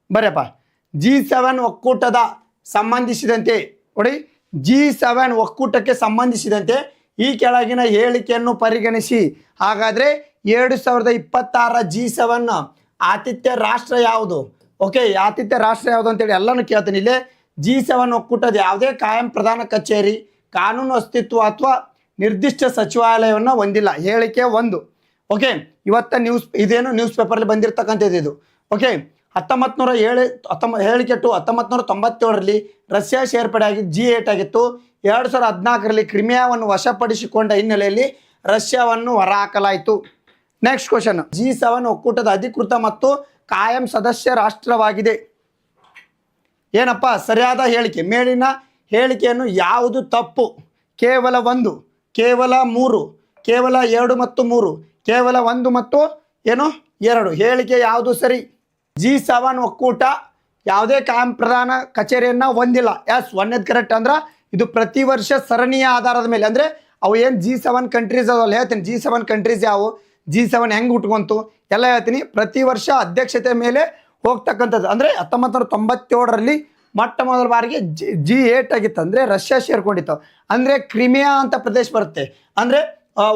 ಬರೆಯಪ್ಪ. G7 ಒಕ್ಕೂಟದ ಸಂಬಂಧಿಸಿದಂತೆ ನೋಡಿ, G7 ಒಕ್ಕೂಟಕ್ಕೆ ಸಂಬಂಧಿಸಿದಂತೆ ಈ ಕೆಳಗಿನ ಹೇಳಿಕೆಯನ್ನು ಪರಿಗಣಿಸಿ. ಹಾಗಾದ್ರೆ 2026 G7 ಆತಿಥ್ಯ ರಾಷ್ಟ್ರ ಯಾವುದು? ಓಕೆ, ಆತಿಥ್ಯ ರಾಷ್ಟ್ರ ಯಾವುದು ಅಂತೇಳಿ ಎಲ್ಲನೂ ಕೇಳ್ತೀನಿ. ಇಲ್ಲೇ G7 ಒಕ್ಕೂಟದ ಯಾವುದೇ ಕಾಯಂ ಪ್ರಧಾನ ಕಚೇರಿ, ಕಾನೂನು ಅಸ್ತಿತ್ವ ಅಥವಾ ನಿರ್ದಿಷ್ಟ ಸಚಿವಾಲಯವನ್ನು ಹೊಂದಿಲ್ಲ. ಹೇಳಿಕೆ 1. ಓಕೆ, ಇವತ್ತ ಇದೇನು ನ್ಯೂಸ್ ಪೇಪರಲ್ಲಿ ಬಂದಿರತಕ್ಕಂಥದ್ದು ಇದು. ಓಕೆ, ಹೇಳಿಕೆ 2 1997ರಲ್ಲಿ ರಷ್ಯಾ ಸೇರ್ಪಡೆಯಾಗಿ G8 ಆಗಿತ್ತು. 2014ರಲ್ಲಿ ಕ್ರಿಮಿಯಾವನ್ನು ವಶಪಡಿಸಿಕೊಂಡ ಹಿನ್ನೆಲೆಯಲ್ಲಿ ರಷ್ಯಾವನ್ನು ಹೊರಹಾಕಲಾಯಿತು. ನೆಕ್ಸ್ಟ್ ಕ್ವಶನ್, G7 ಒಕ್ಕೂಟದ ಅಧಿಕೃತ ಮತ್ತು ಕಾಯಂ ಸದಸ್ಯ ರಾಷ್ಟ್ರವಾಗಿದೆ. ಏನಪ್ಪ ಸರಿಯಾದ ಹೇಳಿಕೆ? ಮೇಲಿನ ಹೇಳಿಕೆಯನ್ನು ಯಾವುದು ತಪ್ಪು? ಕೇವಲ 1, ಕೇವಲ 3, ಕೇವಲ 2 ಮತ್ತು 3, ಕೇವಲ 1 ಮತ್ತು 2. ಹೇಳಿಕೆ ಯಾವುದು ಸರಿ? G7 ಒಕ್ಕೂಟ ಯಾವುದೇ ಕಾಯಂ ಪ್ರಧಾನ ಕಚೇರಿಯನ್ನು ಹೊಂದಿಲ್ಲ. ಎಸ್, 1ನೇದು ಕರೆಕ್ಟ್. ಅಂದ್ರೆ ಇದು ಪ್ರತಿ ವರ್ಷ ಸರಣಿಯ ಆಧಾರದ ಮೇಲೆ, ಅಂದರೆ ಅವು ಏನು G7 ಕಂಟ್ರೀಸ್ ಅದಲ್ಲ ಹೇಳ್ತೀನಿ. G7 ಕಂಟ್ರೀಸ್ ಯಾವುವು, G7 ಹೆಂಗೆ ಉಟ್ಕೊಂತು ಎಲ್ಲ ಹೇಳ್ತೀನಿ. ಪ್ರತಿ ವರ್ಷ ಅಧ್ಯಕ್ಷತೆ ಮೇಲೆ ಹೋಗ್ತಕ್ಕಂಥದ್ದು. ಅಂದರೆ 1997ರಲ್ಲಿ ಮೊಟ್ಟ ಮೊದಲ ಬಾರಿಗೆ G8 ಆಗಿತ್ತು. ಅಂದರೆ ರಷ್ಯಾ ಸೇರ್ಕೊಂಡಿತ್ತು. ಅಂದರೆ ಕ್ರಿಮಿಯಾ ಅಂತ ಪ್ರದೇಶ ಬರುತ್ತೆ. ಅಂದರೆ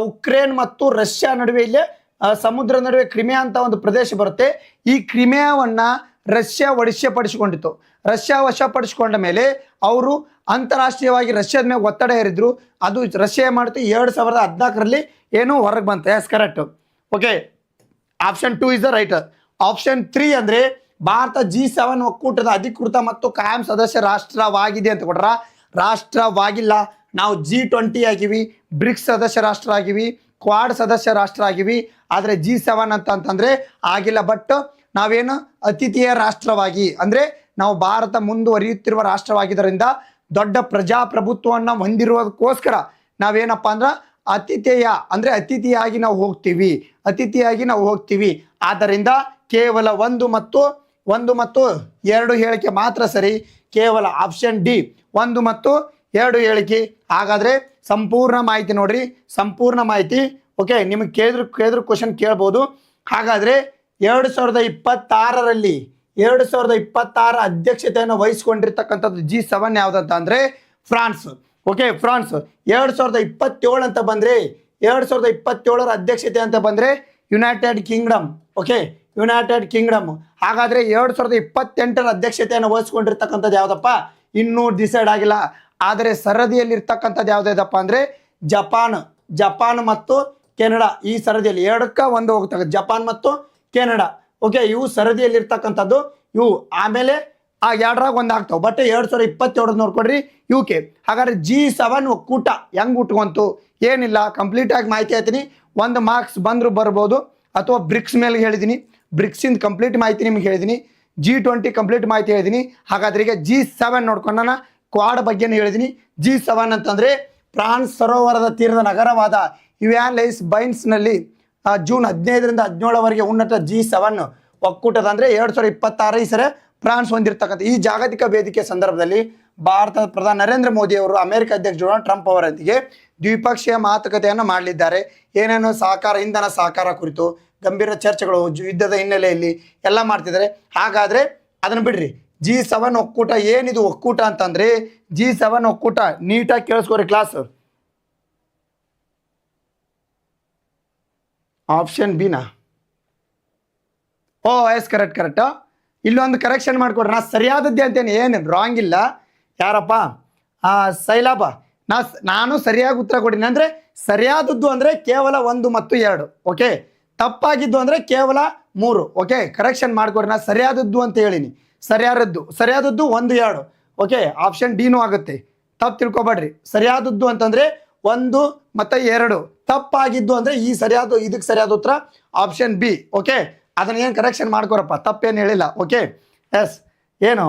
ಉಕ್ರೇನ್ ಮತ್ತು ರಷ್ಯಾ ನಡುವೆ ಇಲ್ಲೇ ಸಮುದ್ರ ನಡುವೆ ಕ್ರಿಮಿಯಾ ಅಂತ ಒಂದು ಪ್ರದೇಶ ಬರುತ್ತೆ. ಈ ಕ್ರಿಮಿಯಾವನ್ನು ರಷ್ಯಾ ವಶಪಡಿಸಿಕೊಂಡಿತ್ತು. ರಷ್ಯಾ ವಶಪಡಿಸಿಕೊಂಡ ಮೇಲೆ ಅವರು ಅಂತಾರಾಷ್ಟ್ರೀಯವಾಗಿ ರಷ್ಯಾದ ಮೇಲೆ ಒತ್ತಡ ಹೇರಿದ್ರು. ಅದು ರಷ್ಯಾ ಮಾಡಿತು 2014ರಲ್ಲಿ ಹೊರಗೆ ಬಂತು. Yes, correct. Okay, option 2 is the right. Option 3 ಅಂದರೆ ಭಾರತ G7 ಒಕ್ಕೂಟದ ಅಧಿಕೃತ ಮತ್ತು ಕಾಯಂ ಸದಸ್ಯ ರಾಷ್ಟ್ರವಾಗಿದೆ ಅಂತ ಕೊಟ್ರ. ರಾಷ್ಟ್ರವಾಗಿಲ್ಲ. ನಾವು G20 ಆಗಿವಿ, ಬ್ರಿಕ್ಸ್ ಸದಸ್ಯ ರಾಷ್ಟ್ರ ಆಗಿವಿ, ಕ್ವಾಡ್ ಸದಸ್ಯ ರಾಷ್ಟ್ರ ಆಗಿವಿ. ಆದರೆ G7 ಅಂತಂದರೆ ಆಗಿಲ್ಲ. ಬಟ್ ನಾವೇನು ಅತಿಥೇಯ ರಾಷ್ಟ್ರವಾಗಿ, ಅಂದರೆ ನಾವು ಭಾರತ ಮುಂದುವರಿಯುತ್ತಿರುವ ರಾಷ್ಟ್ರವಾಗಿದ್ದರಿಂದ ದೊಡ್ಡ ಪ್ರಜಾಪ್ರಭುತ್ವವನ್ನು ಹೊಂದಿರುವುದಕ್ಕೋಸ್ಕರ ನಾವೇನಪ್ಪ ಅಂದ್ರೆ ಅತಿಥೇಯ, ಅಂದರೆ ಅತಿಥಿಯಾಗಿ ನಾವು ಹೋಗ್ತೀವಿ. ಆದ್ದರಿಂದ ಕೇವಲ 1 ಮತ್ತು 2 ಹೇಳಿಕೆ ಮಾತ್ರ ಸರಿ. ಕೇವಲ ಆಪ್ಷನ್ ಡಿ 1 ಮತ್ತು 2 ಹೇಳಿಕೆ. ಹಾಗಾದರೆ ಸಂಪೂರ್ಣ ಮಾಹಿತಿ ನೋಡ್ರಿ, ಸಂಪೂರ್ಣ ಮಾಹಿತಿ. ಓಕೆ, ನಿಮಗೆ ಕೇಳಿದ್ರು ಕ್ವಶನ್ ಕೇಳ್ಬೋದು. ಹಾಗಾದರೆ 2026ರಲ್ಲಿ 2026 ಅಧ್ಯಕ್ಷತೆಯನ್ನು ವಹಿಸ್ಕೊಂಡಿರ್ತಕ್ಕಂಥದ್ದು G7 ಯಾವುದಂತ ಅಂದರೆ ಫ್ರಾನ್ಸ್. Okay, France. 2027 ಅಂತ ಬಂದರೆ 2027ರ ಅಧ್ಯಕ್ಷತೆ ಅಂತ ಬಂದರೆ United Kingdom. Okay, United Kingdom. ಹಾಗಾದರೆ 2028ರ ಅಧ್ಯಕ್ಷತೆಯನ್ನು ವಹಿಸ್ಕೊಂಡಿರ್ತಕ್ಕಂಥದ್ದು ಯಾವುದಪ್ಪ? ಇನ್ನೂ ಡಿಸೈಡ್ ಆಗಿಲ್ಲ. ಆದರೆ ಸರದಿಯಲ್ಲಿರ್ತಕ್ಕಂಥದ್ದು ಯಾವುದಪ್ಪ ಅಂದರೆ ಜಪಾನ್ ಮತ್ತು ಕೆನಡಾ. ಈ ಸರದಿಯಲ್ಲಿ 2ಕ್ಕೆ 1 ಹೋಗ್ತಕ್ಕ ಜಪಾನ್ ಮತ್ತು ಕೆನಡಾ. ಓಕೆ, ಇವು ಸರದಿಯಲ್ಲಿರ್ತಕ್ಕಂಥದ್ದು ಇವು. ಆಮೇಲೆ ಆ 2ರಾಗ 1 ಆಗ್ತಾವೆ. ಬಟ್ 2027 ನೋಡ್ಕೊಡ್ರಿ UK. ಹಾಗಾದ್ರೆ G7 ಒಕ್ಕೂಟ ಹೆಂಗೆ ಉಟ್ಕೊಂತು ಏನಿಲ್ಲ, ಕಂಪ್ಲೀಟಾಗಿ ಮಾಹಿತಿ ಹೇಳ್ತೀನಿ. 1 ಮಾರ್ಕ್ಸ್ ಬಂದರೂ ಬರ್ಬೋದು. ಅಥವಾ ಬ್ರಿಕ್ಸ್ ಮೇಲೆ ಹೇಳಿದ್ದೀನಿ, ಬ್ರಿಕ್ಸಿಂದ ಕಂಪ್ಲೀಟ್ ಮಾಹಿತಿ ನಿಮ್ಗೆ ಹೇಳಿದ್ದೀನಿ. G20 ಕಂಪ್ಲೀಟ್ ಮಾಹಿತಿ ಹೇಳಿದ್ದೀನಿ. ಹಾಗಾದ್ರೆ ಈಗ G7 ನೋಡ್ಕೊಂಡು ನಾನು ಕ್ವಾಡ್ ಬಗ್ಗೆನೂ ಹೇಳಿದ್ದೀನಿ. G7 ಅಂತಂದರೆ ಫ್ರಾನ್ಸ್ ಸರೋವರದ ತೀರದ ನಗರವಾದ ಇವ್ಯಾನ್ ಬೈನ್ಸ್ನಲ್ಲಿ ಜೂನ್ 15ರಿಂದ 17ವರೆಗೆ ಉನ್ನತ G7 ಒಕ್ಕೂಟದ, ಅಂದರೆ 2026 ಈ ಸರಿ ಫ್ರಾನ್ಸ್ ಹೊಂದಿರತಕ್ಕಂಥ ಈ ಜಾಗತಿಕ ವೇದಿಕೆ ಸಂದರ್ಭದಲ್ಲಿ ಭಾರತದ ಪ್ರಧಾನಿ ನರೇಂದ್ರ ಮೋದಿ ಅವರು ಅಮೆರಿಕ ಅಧ್ಯಕ್ಷ ಡೊನಾಲ್ಡ್ ಟ್ರಂಪ್ ಅವರೊಂದಿಗೆ ದ್ವಿಪಕ್ಷೀಯ ಮಾತುಕತೆಯನ್ನು ಮಾಡಲಿದ್ದಾರೆ. ಏನೇನು ಇಂಧನ ಸಹಕಾರ ಕುರಿತು ಗಂಭೀರ ಚರ್ಚೆಗಳು, ಯುದ್ಧದ ಹಿನ್ನೆಲೆಯಲ್ಲಿ ಎಲ್ಲ ಮಾಡ್ತಿದ್ದಾರೆ. ಹಾಗಾದರೆ ಅದನ್ನು ಬಿಡ್ರಿ. G7 ಒಕ್ಕೂಟ ಏನಿದು ಒಕ್ಕೂಟ ಅಂತಂದರೆ, G7 ಒಕ್ಕೂಟ ನೀಟಾಗಿ ಕೇಳಿಸ್ಕೋರಿ ಕ್ಲಾಸ್. ಆಪ್ಷನ್ ಬಿನಾ? ಓ ಎಸ್, ಕರೆಕ್ಟ್. ಇಲ್ಲೊಂದು ಕರೆಕ್ಷನ್ ಮಾಡಿಕೊಡ್ರಿ. ನಾ ಸರಿಯಾದದ್ದೇ ಅಂತೇನೆ, ಏನು ರಾಂಗ್ ಇಲ್ಲ. ಯಾರಪ್ಪ? ಸೈಲಾಬ. ನಾನು ಸರಿಯಾಗಿ ಉತ್ತರ ಕೊಡಿನಿ. ಅಂದರೆ ಸರಿಯಾದದ್ದು ಅಂದರೆ ಕೇವಲ 1 ಮತ್ತು 2. ಓಕೆ, ತಪ್ಪಾಗಿದ್ದು ಅಂದರೆ ಕೇವಲ 3. ಓಕೆ, ಕರೆಕ್ಷನ್ ಮಾಡಿಕೊಡ್ರಿ. ನಾ ಸರಿಯಾದದ್ದು ಅಂತ ಹೇಳಿನಿ. ಸರಿಯಾದದ್ದು 1, 2. ಓಕೆ, ಆಪ್ಷನ್ ಡಿನೂ ಆಗುತ್ತೆ. ತಪ್ಪು ತಿಳ್ಕೊಬೇಡ್ರಿ. ಸರಿಯಾದದ್ದು ಅಂತಂದರೆ 1 ಮತ್ತು 2. ತಪ್ಪಾಗಿದ್ದು ಅಂದರೆ ಇದಕ್ಕೆ ಸರಿಯಾದ ಉತ್ತರ ಆಪ್ಷನ್ ಬಿ. ಓಕೆ, ಅದನ್ನ ಏನು ಕರೆಕ್ಷನ್ ಮಾಡ್ಕೊರಪ್ಪ, ತಪ್ಪೇನು ಹೇಳಿಲ್ಲ. ಓಕೆ, ಎಸ್, ಏನು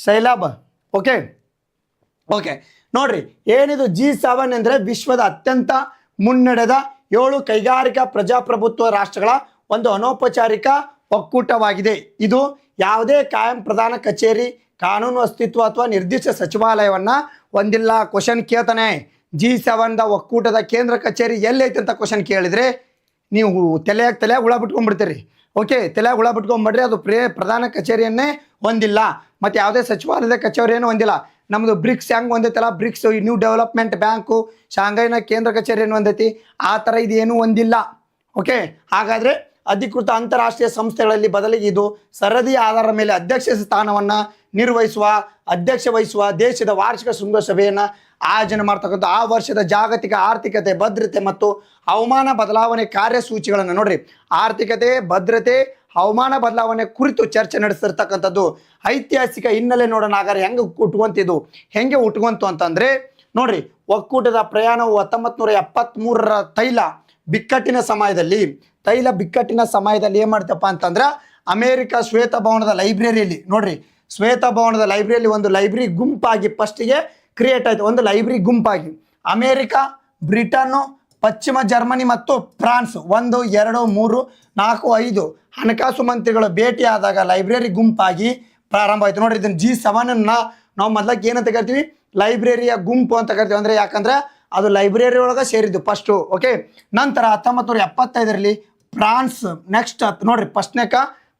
ಶೈಲಾಬ್. ಓಕೆ ನೋಡ್ರಿ, ಏನಿದು G7 ಅಂದರೆ ವಿಶ್ವದ ಅತ್ಯಂತ ಮುನ್ನಡೆದ 7 ಕೈಗಾರಿಕಾ ಪ್ರಜಾಪ್ರಭುತ್ವ ರಾಷ್ಟ್ರಗಳ ಒಂದು ಅನೌಪಚಾರಿಕ ಒಕ್ಕೂಟವಾಗಿದೆ. ಇದು ಯಾವುದೇ ಕಾಯಂ ಪ್ರಧಾನ ಕಚೇರಿ, ಕಾನೂನು ಅಸ್ತಿತ್ವ ಅಥವಾ ನಿರ್ದಿಷ್ಟ ಸಚಿವಾಲಯವನ್ನು ಹೊಂದಿಲ್ಲ. ಕ್ವಶನ್ ಕೇಳ್ತಾನೆ, G7 ಒಕ್ಕೂಟದ ಕೇಂದ್ರ ಕಚೇರಿ ಎಲ್ಲೈತೆ ಅಂತ ಕ್ವಶನ್ ಕೇಳಿದರೆ ನೀವು ತಲೆಯಾಗ ಹುಳ ಬಿಟ್ಕೊಂಡ್ಬಿಡ್ತೀರಿ. ಓಕೆ, ತಲೆಯಾಗ ಹುಳ ಬಿಟ್ಕೊಂಡ್ಬಿಡ್ರಿ. ಅದು ಪ್ರಧಾನ ಕಚೇರಿಯನ್ನೇ ಹೊಂದಿಲ್ಲ. ಮತ್ತು ಯಾವುದೇ ಸಚಿವಾಲಯದ ಕಚೇರಿಯನ್ನು ಹೊಂದಿಲ್ಲ. ನಮ್ಮದು ಬ್ರಿಕ್ಸ್ ಹೆಂಗೆ ಹೊಂದೈತಲ್ಲ, ಬ್ರಿಕ್ಸ್ ನ್ಯೂ ಡೆವಲಪ್ಮೆಂಟ್ ಬ್ಯಾಂಕು, ಶಾಂಘೈನ ಕೇಂದ್ರ ಕಚೇರಿಯನ್ನು ಹೊಂದೈತಿ, ಆ ಥರ ಇದೇನೂ ಹೊಂದಿಲ್ಲ. ಓಕೆ, ಹಾಗಾದರೆ ಅಧಿಕೃತ ಅಂತಾರಾಷ್ಟ್ರೀಯ ಸಂಸ್ಥೆಗಳಲ್ಲಿ ಬದಲಿಗೆ ಇದು ಸರದಿಯ ಆಧಾರದ ಮೇಲೆ ಅಧ್ಯಕ್ಷ ಸ್ಥಾನವನ್ನು ಅಧ್ಯಕ್ಷ ವಹಿಸುವ ದೇಶದ ವಾರ್ಷಿಕ ಶೃಂಗಸಭೆಯನ್ನು ಆಯೋಜನೆ ಮಾಡ್ತಕ್ಕಂಥ ಆ ವರ್ಷದ ಜಾಗತಿಕ ಆರ್ಥಿಕತೆ, ಭದ್ರತೆ ಮತ್ತು ಹವಾಮಾನ ಬದಲಾವಣೆ ಕಾರ್ಯಸೂಚಿಗಳನ್ನು ನೋಡ್ರಿ, ಆರ್ಥಿಕತೆ, ಭದ್ರತೆ, ಹವಾಮಾನ ಬದಲಾವಣೆ ಕುರಿತು ಚರ್ಚೆ ನಡೆಸಿರ್ತಕ್ಕಂಥದ್ದು. ಐತಿಹಾಸಿಕ ಹಿನ್ನೆಲೆ ನೋಡೋಣ. ಹಾಗಾದ್ರೆ ಹೆಂಗೆ ಉಟ್ಕೊಂತು ಅಂತಂದರೆ ನೋಡ್ರಿ, ಒಕ್ಕೂಟದ ಪ್ರಯಾಣವು 1973ರ ತೈಲ ಬಿಕ್ಕಟ್ಟಿನ ಸಮಯದಲ್ಲಿ ಏನು ಮಾಡ್ತಪ್ಪ ಅಂತಂದ್ರೆ ಅಮೇರಿಕ ಶ್ವೇತಭವನದ ಲೈಬ್ರರಿಯಲ್ಲಿ ನೋಡ್ರಿ, ಶ್ವೇತಭವನದ ಲೈಬ್ರರಿಯಲ್ಲಿ ಒಂದು ಲೈಬ್ರರಿ ಗುಂಪಾಗಿ ಫಸ್ಟಿಗೆ ಕ್ರಿಯೇಟ್ ಆಯಿತು. ಒಂದು ಲೈಬ್ರರಿ ಗುಂಪಾಗಿ ಅಮೇರಿಕ, ಬ್ರಿಟನ್ನು, ಪಶ್ಚಿಮ ಜರ್ಮನಿ ಮತ್ತು ಫ್ರಾನ್ಸ್ 1, 2, 3, 4, 5 ಹಣಕಾಸು ಮಂತ್ರಿಗಳು ಭೇಟಿಯಾದಾಗ ಲೈಬ್ರರಿ ಗುಂಪಾಗಿ ಪ್ರಾರಂಭ ಆಯಿತು. ನೋಡ್ರಿ, ಇದನ್ನು G7 ನಾವು ಮೊದಲಕ್ಕೆ ಏನಂತ ಕರಿತೀವಿ, ಲೈಬ್ರರಿಯ ಗುಂಪು ಅಂತ ಕರಿತೀವಿ. ಅಂದರೆ ಯಾಕಂದ್ರೆ ಅದು ಲೈಬ್ರರಿ ಒಳಗೆ ಸೇರಿದ್ದು ಫಸ್ಟು. ಓಕೆ, ನಂತರ 1975ರಲ್ಲಿ ಫ್ರಾನ್ಸ್, ನೆಕ್ಸ್ಟ್ ನೋಡ್ರಿ ಫಸ್ಟ್ನೇಕ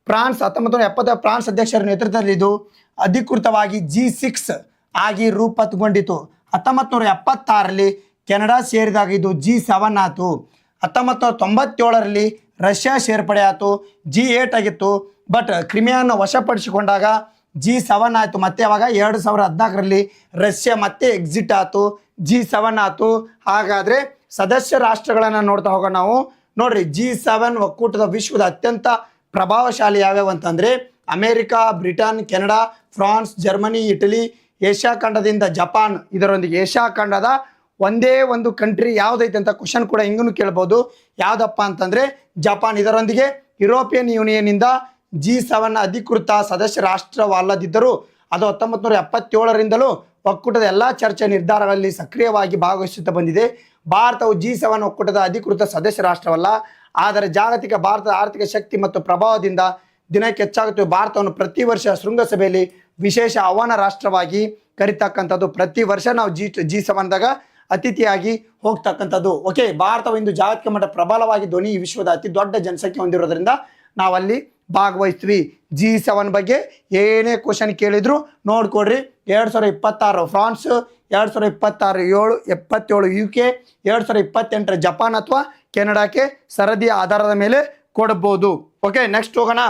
ಫ್ರಾನ್ಸ್ 1970 ಫ್ರಾನ್ಸ್ ಅಧ್ಯಕ್ಷರ ನೇತೃತ್ವದಲ್ಲಿ ಇದು ಅಧಿಕೃತವಾಗಿ G6 ಆಗಿ ರೂಪುಗೊಂಡಿತು. 1976ರಲ್ಲಿ ಕೆನಡಾ ಸೇರಿದಾಗ ಇದು G7 ಆಯಿತು. 1997ರಲ್ಲಿ ರಷ್ಯಾ ಸೇರ್ಪಡೆ ಆಯಿತು, G8 ಆಗಿತ್ತು. ಬಟ್ ಕ್ರಿಮಿಯಾನ ವಶಪಡಿಸಿಕೊಂಡಾಗ G7 ಆಯಿತು. ಮತ್ತೆ ಅವಾಗ 2014ರಲ್ಲಿ ರಷ್ಯಾ ಮತ್ತೆ ಎಕ್ಸಿಟ್ ಆಯಿತು, G7 ಆಯಿತು. ಹಾಗಾದರೆ ಸದಸ್ಯ ರಾಷ್ಟ್ರಗಳನ್ನು ನೋಡ್ತಾ ಹೋಗೋಣ ನಾವು. ನೋಡ್ರಿ, G7 ಒಕ್ಕೂಟದ ವಿಶ್ವದ ಅತ್ಯಂತ ಪ್ರಭಾವಶಾಲಿ ಯಾವ್ಯಾವ ಅಂತಂದರೆ America, Britain, Canada, France, Germany, Italy, Asia ಖಂಡದಿಂದ ಜಪಾನ್. ಇದರೊಂದಿಗೆ ಏಷ್ಯಾ ಖಂಡದ ಒಂದೇ ಒಂದು ಕಂಟ್ರಿ ಯಾವುದೈತೆ ಅಂತ ಕ್ವಶನ್ ಕೂಡ ಹಿಂಗೂ ಕೇಳ್ಬೋದು. ಯಾವುದಪ್ಪ ಅಂತಂದರೆ ಜಪಾನ್. ಇದರೊಂದಿಗೆ ಯುರೋಪಿಯನ್ ಯೂನಿಯನ್ನಿಂದ G7 ಅಧಿಕೃತ ಸದಸ್ಯ ರಾಷ್ಟ್ರವಲ್ಲದಿದ್ದರೂ ಅದು 1977ರಿಂದಲೂ ಒಕ್ಕೂಟದ ಎಲ್ಲ ಚರ್ಚೆ ನಿರ್ಧಾರಗಳಲ್ಲಿ ಸಕ್ರಿಯವಾಗಿ ಭಾಗವಹಿಸುತ್ತಾ ಬಂದಿದೆ. ಭಾರತವು G7 ಒಕ್ಕೂಟದ ಅಧಿಕೃತ ಸದಸ್ಯ ರಾಷ್ಟ್ರವಲ್ಲ, ಆದರೆ ಜಾಗತಿಕ ಭಾರತದ ಆರ್ಥಿಕ ಶಕ್ತಿ ಮತ್ತು ಪ್ರಭಾವದಿಂದ ದಿನಕ್ಕೆ ಹೆಚ್ಚಾಗುತ್ತಿವೆ. ಭಾರತವನ್ನು ಪ್ರತಿ ವರ್ಷ ಶೃಂಗಸಭೆಯಲ್ಲಿ ವಿಶೇಷ ಆಹ್ವಾನ ರಾಷ್ಟ್ರವಾಗಿ ಕರಿತಕ್ಕಂಥದ್ದು. ಪ್ರತಿ ವರ್ಷ ನಾವು G7ದಾಗ ಅತಿಥಿಯಾಗಿ ಹೋಗ್ತಕ್ಕಂಥದ್ದು. ಓಕೆ, ಭಾರತವು ಇಂದು ಜಾಗತಿಕ ಮಟ್ಟ ಪ್ರಬಲವಾಗಿ ಧ್ವನಿ ವಿಶ್ವದ ಅತಿ ದೊಡ್ಡ ಜನಸಂಖ್ಯೆ ಹೊಂದಿರೋದ್ರಿಂದ ನಾವಲ್ಲಿ ಭಾಗವಹಿಸ್ತೀವಿ. G7 ಬಗ್ಗೆ ಏನೇ ಕ್ವಶನ್ ಕೇಳಿದ್ರು ನೋಡ್ಕೊಡ್ರಿ. 2026 ಫ್ರಾನ್ಸ್, 2027 UK, 2028 ಜಪಾನ್ ಅಥವಾ ಕೆನಡಾಕ್ಕೆ ಸರದಿಯ ಆಧಾರದ ಮೇಲೆ ಕೊಡ್ಬೋದು. ಓಕೆ, ನೆಕ್ಸ್ಟ್ ಹೋಗೋಣ.